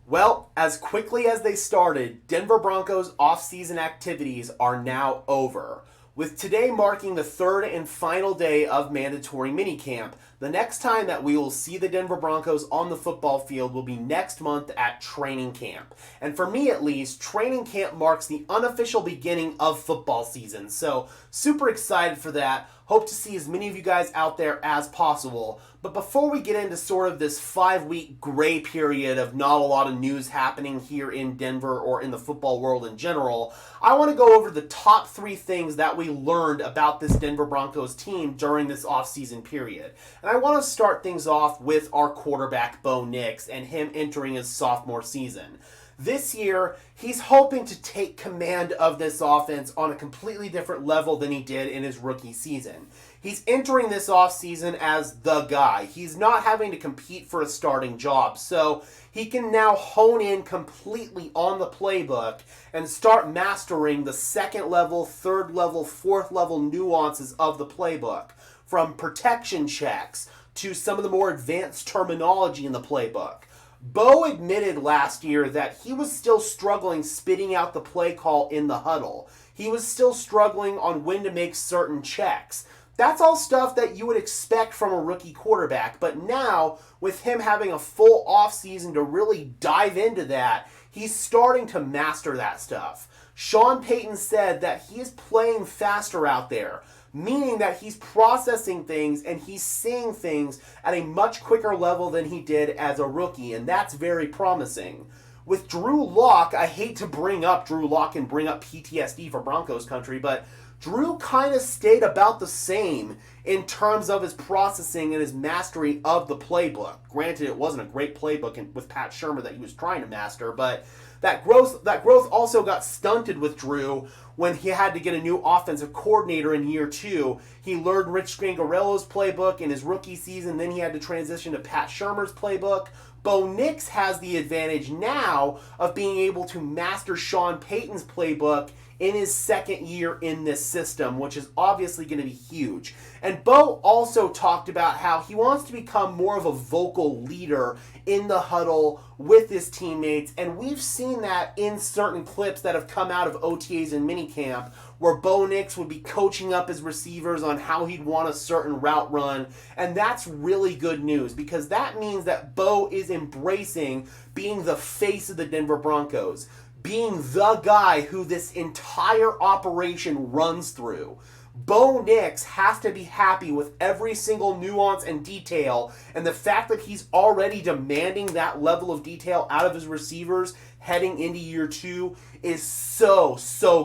Well, as quickly as they started, Denver Broncos offseason activities are now over. With today marking the third and final day of mandatory minicamp, the next time that we will see the Denver Broncos on the football field will be next month at training camp. And for me at least, training camp marks the unofficial beginning of football season. So, super excited for that. Hope to see as many of you guys out there as possible. But before we get into sort of this 5-week gray period of not a lot of news happening here in Denver or in the football world in general, I want to go over the top 3 things that we learned about this Denver Broncos team during this offseason period. And I want to start things off with our quarterback, Bo Nix, and him entering his sophomore season. This year, he's hoping to take command of this offense on a completely different level than he did in his rookie season. He's entering this offseason as the guy. He's not having to compete for a starting job, so he can now hone in completely on the playbook and start mastering the second level, third level, fourth level nuances of the playbook, from protection checks to some of the more advanced terminology in the playbook. Bo admitted last year that he was still struggling spitting out the play call in the huddle. He was still struggling on when to make certain checks. That's all stuff that you would expect from a rookie quarterback, but now, with him having a full offseason to really dive into that, he's starting to master that stuff. Sean Payton said that he is playing faster out there, meaning that he's processing things and he's seeing things at a much quicker level than he did as a rookie, and that's very promising. With Drew Lock, I hate to bring up Drew Lock and bring up PTSD for Broncos country, but Drew kind of stayed about the same in terms of his processing and his mastery of the playbook. Granted, it wasn't a great playbook with Pat Shurmur that he was trying to master, but that growth also got stunted with Drew when he had to get a new offensive coordinator in year 2. He learned Rich Scangarello's playbook in his rookie season, then he had to transition to Pat Shurmur's playbook. Bo Nix has the advantage now of being able to master Sean Payton's playbook in his second year in this system, which is obviously going to be huge. And Bo also talked about how he wants to become more of a vocal leader in the huddle with his teammates, and we've seen that in certain clips that have come out of OTAs and minicamp, where Bo Nix would be coaching up his receivers on how he'd want a certain route run, and that's really good news, because that means that Bo is embracing being the face of the Denver Broncos, being the guy who this entire operation runs through. Bo Nix has to be happy with every single nuance and detail, and the fact that he's already demanding that level of detail out of his receivers heading into year 2 is so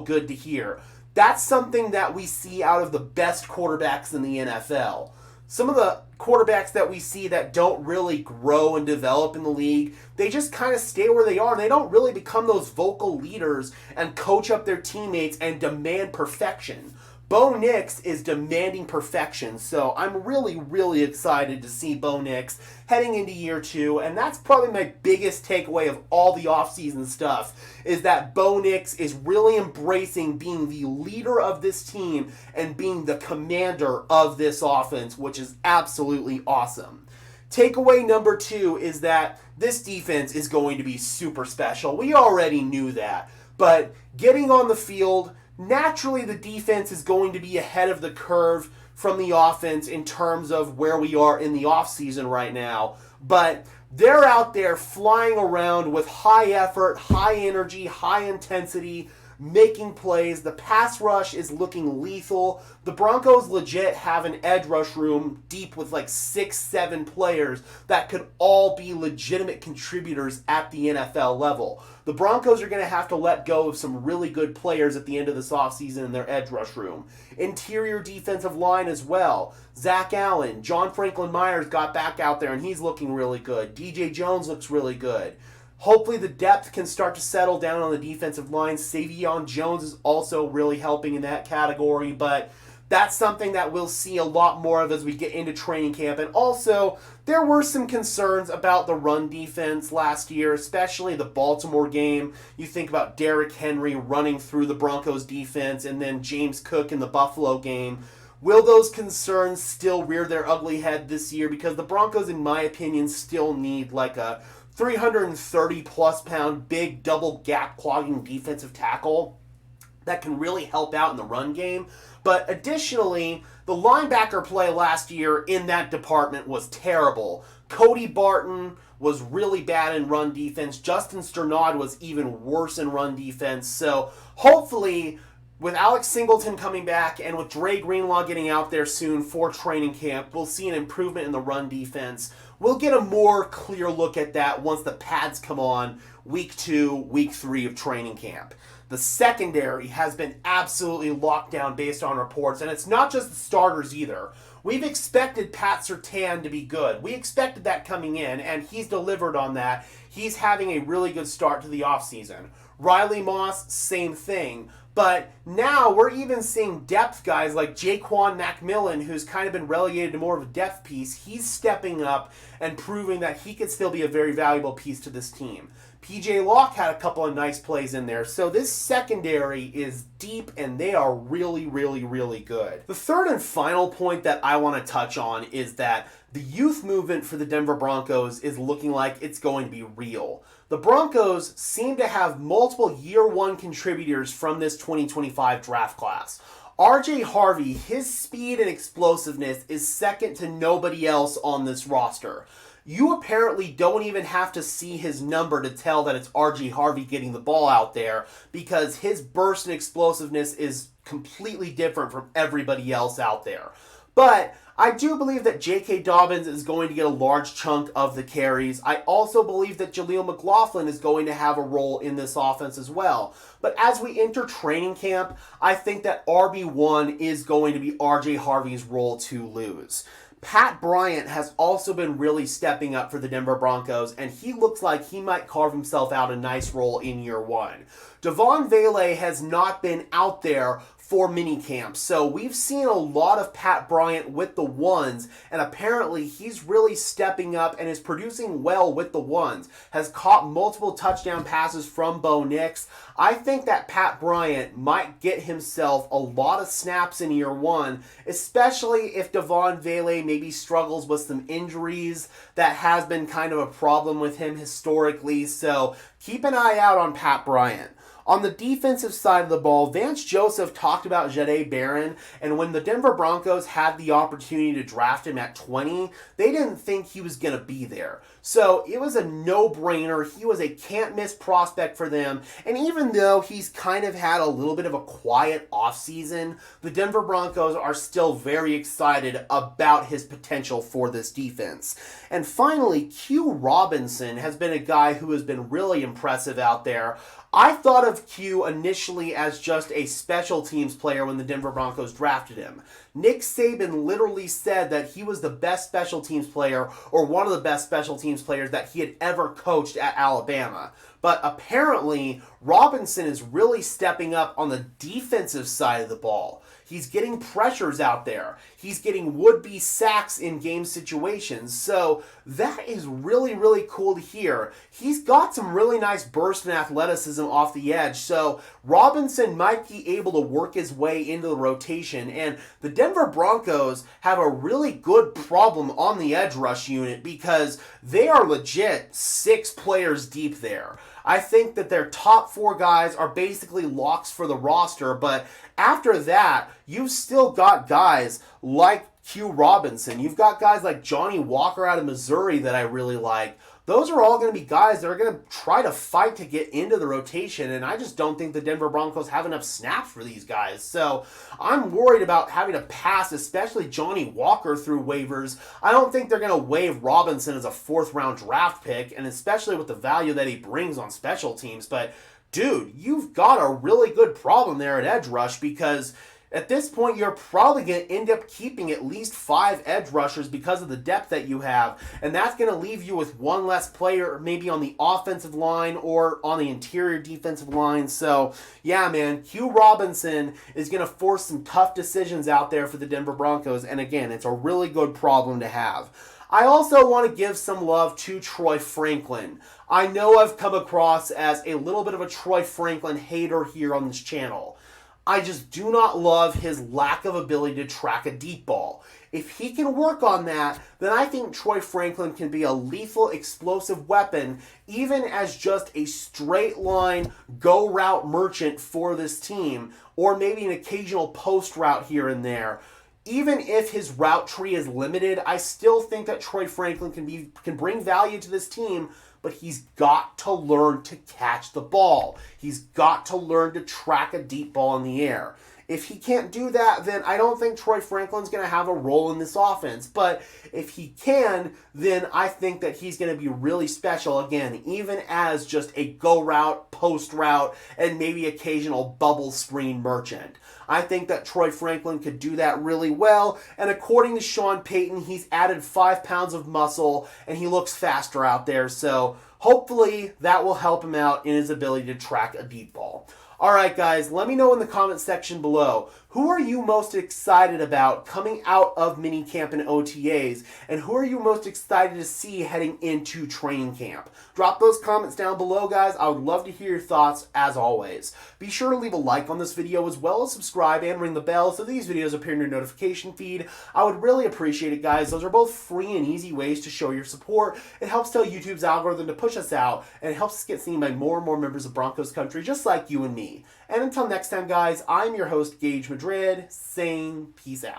good to hear. That's something that we see out of the best quarterbacks in the NFL. Some of the quarterbacks that we see that don't really grow and develop in the league, they just kind of stay where they are, and they don't really become those vocal leaders and coach up their teammates and demand perfection. Bo Nix is demanding perfection, so I'm really excited to see Bo Nix heading into year 2, and that's probably my biggest takeaway of all the offseason stuff, is that Bo Nix is really embracing being the leader of this team and being the commander of this offense, which is absolutely awesome. Takeaway number 2 is that this defense is going to be super special. We already knew that, but getting on the field, naturally, the defense is going to be ahead of the curve from the offense in terms of where we are in the offseason right now. But they're out there flying around with high effort, high energy, high intensity, making plays. The pass rush is looking lethal. The Broncos legit have an edge rush room deep with like 6-7 players that could all be legitimate contributors at the NFL level. The Broncos are going to have to let go of some really good players at the end of this offseason in their edge rush room. Interior defensive line as well. Zach Allen, John Franklin Myers got back out there and he's looking really good. DJ Jones looks really good. Hopefully the depth can start to settle down on the defensive line. Savion Jones is also really helping in that category, but that's something that we'll see a lot more of as we get into training camp. And also, there were some concerns about the run defense last year, especially the Baltimore game. You think about Derrick Henry running through the Broncos defense, and then James Cook in the Buffalo game. Will those concerns still rear their ugly head this year? Because the Broncos, in my opinion, still need like a 330 plus pound, big double gap clogging defensive tackle that can really help out in the run game. But additionally, the linebacker play last year in that department was terrible. Cody Barton was really bad in run defense. Justin Sternad was even worse in run defense. So hopefully, with Alex Singleton coming back and with Dre Greenlaw getting out there soon for training camp, we'll see an improvement in the run defense. We'll get a more clear look at that once the pads come on week 2, week 3 of training camp. The secondary has been absolutely locked down based on reports, and it's not just the starters either. We've expected Pat Surtain to be good. We expected that coming in, and he's delivered on that. He's having a really good start to the offseason. Riley Moss, same thing. But now we're even seeing depth guys like Jaquan McMillan, who's kind of been relegated to more of a depth piece. He's stepping up and proving that he could still be a very valuable piece to this team. PJ Locke had a couple of nice plays in there. So this secondary is deep, and they are really, really, really good. The third and final point that I want to touch on is that the youth movement for the Denver Broncos is looking like it's going to be real. The Broncos seem to have multiple year one contributors from this 2025 draft class. RJ Harvey, his speed and explosiveness is second to nobody else on this roster. You apparently don't even have to see his number to tell that it's RJ Harvey getting the ball out there, because his burst and explosiveness is completely different from everybody else out there. But I do believe that J.K. Dobbins is going to get a large chunk of the carries. I also believe that Jaleel McLaughlin is going to have a role in this offense as well. But as we enter training camp, I think that RB1 is going to be RJ Harvey's role to lose. Pat Bryant has also been really stepping up for the Denver Broncos, and he looks like he might carve himself out a nice role in year one. Devon Vele has not been out there for minicamp, so we've seen a lot of Pat Bryant with the ones, and apparently he's really stepping up and is producing well with the ones. Has caught multiple touchdown passes from Bo Nix. I think that Pat Bryant might get himself a lot of snaps in year one, especially if Devon Vele maybe struggles with some injuries. That has been kind of a problem with him historically, so keep an eye out on Pat Bryant. On the defensive side of the ball, Vance Joseph talked about Jahdae Barron, and when the Denver Broncos had the opportunity to draft him at 20, they didn't think he was going to be there. So it was a no-brainer. He was a can't-miss prospect for them, and even though he's kind of had a little bit of a quiet offseason, the Denver Broncos are still very excited about his potential for this defense. And finally, Q Robinson has been a guy who has been really impressive out there. I thought of Q initially as just a special teams player when the Denver Broncos drafted him. Nick Saban literally said that he was the best special teams player, or one of the best special teams players that he had ever coached at Alabama. But apparently, Robinson is really stepping up on the defensive side of the ball. He's getting pressures out there. He's getting would-be sacks in game situations. So that is really, really cool to hear. He's got some really nice burst and athleticism off the edge. So Robinson might be able to work his way into the rotation. And the Denver Broncos have a really good problem on the edge rush unit, because they are legit 6 players deep there. I think that their top 4 guys are basically locks for the roster, but after that, you've still got guys like Q Robinson. You've got guys like Johnny Walker out of Missouri that I really like. Those are all going to be guys that are going to try to fight to get into the rotation, and I just don't think the Denver Broncos have enough snaps for these guys. So I'm worried about having to pass, especially Johnny Walker, through waivers. I don't think they're going to waive Robinson as a 4th-round draft pick, and especially with the value that he brings on special teams. But, dude, you've got a really good problem there at edge rush, because at this point, you're probably going to end up keeping at least 5 edge rushers because of the depth that you have, and that's going to leave you with 1 less player maybe on the offensive line or on the interior defensive line. So, yeah, man, Q Robinson is going to force some tough decisions out there for the Denver Broncos, and again, it's a really good problem to have. I also want to give some love to Troy Franklin. I know I've come across as a little bit of a Troy Franklin hater here on this channel. I just do not love his lack of ability to track a deep ball. If he can work on that, then I think Troy Franklin can be a lethal, explosive weapon, even as just a straight line go route merchant for this team, or maybe an occasional post route here and there. Even if his route tree is limited, I still think that Troy Franklin can bring value to this team, but he's got to learn to catch the ball. He's got to learn to track a deep ball in the air. If he can't do that, then I don't think Troy Franklin's going to have a role in this offense. But if he can, then I think that he's going to be really special, again, even as just a go route, post route, and maybe occasional bubble screen merchant. I think that Troy Franklin could do that really well, and according to Sean Payton, he's added 5 pounds of muscle, and he looks faster out there, so hopefully that will help him out in his ability to track a deep ball. All right, guys, let me know in the comment section below, who are you most excited about coming out of minicamp and OTAs, and who are you most excited to see heading into training camp? Drop those comments down below, guys. I would love to hear your thoughts, as always. Be sure to leave a like on this video, as well as subscribe and ring the bell so these videos appear in your notification feed. I would really appreciate it, guys. Those are both free and easy ways to show your support. It helps tell YouTube's algorithm to push us out, and it helps us get seen by more and more members of Broncos country, just like you and me. And until next time, guys, I'm your host, Gage Madrid, saying peace out.